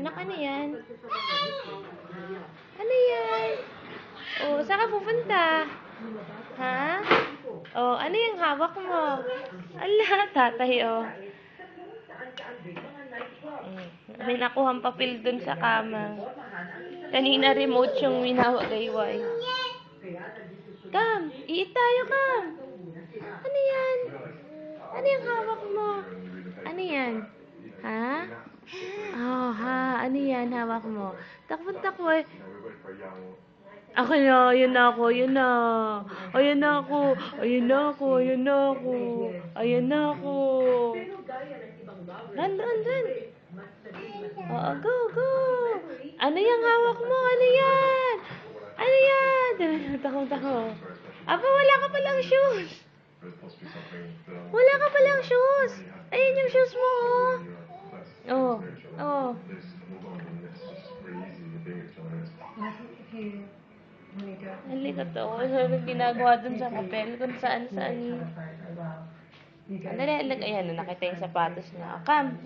Anak, ano yan? Ano yan? Oh, saan ka pupunta? Ha? Oh, ano yung hawak mo? Ala, tatay, oh. May nakuhang papel dun sa kama. Kanina remote yung winawag kay Y. Kam, iit tayo, Kam. Ano yan? Ano yung hawak mo? Ano yan? Ha? Oh, ha? Ano yan hawak mo? Takbo eh. Ako na, yun na ako, yun na. Ayun na ako, ayun na ako, ayun na ako. Ayun na ako. Run. Oo, go. Ano yung hawak mo? Ano yan? Ano yan? Takbo. Aba, wala ka palang shoes. Wala ka palang shoes. Ayun yung shoes mo, oh. Oh. Halika to. Ano ginagawa dun sa papel? Kung saan. Ayan, nakita yung sapatos niya. Kam,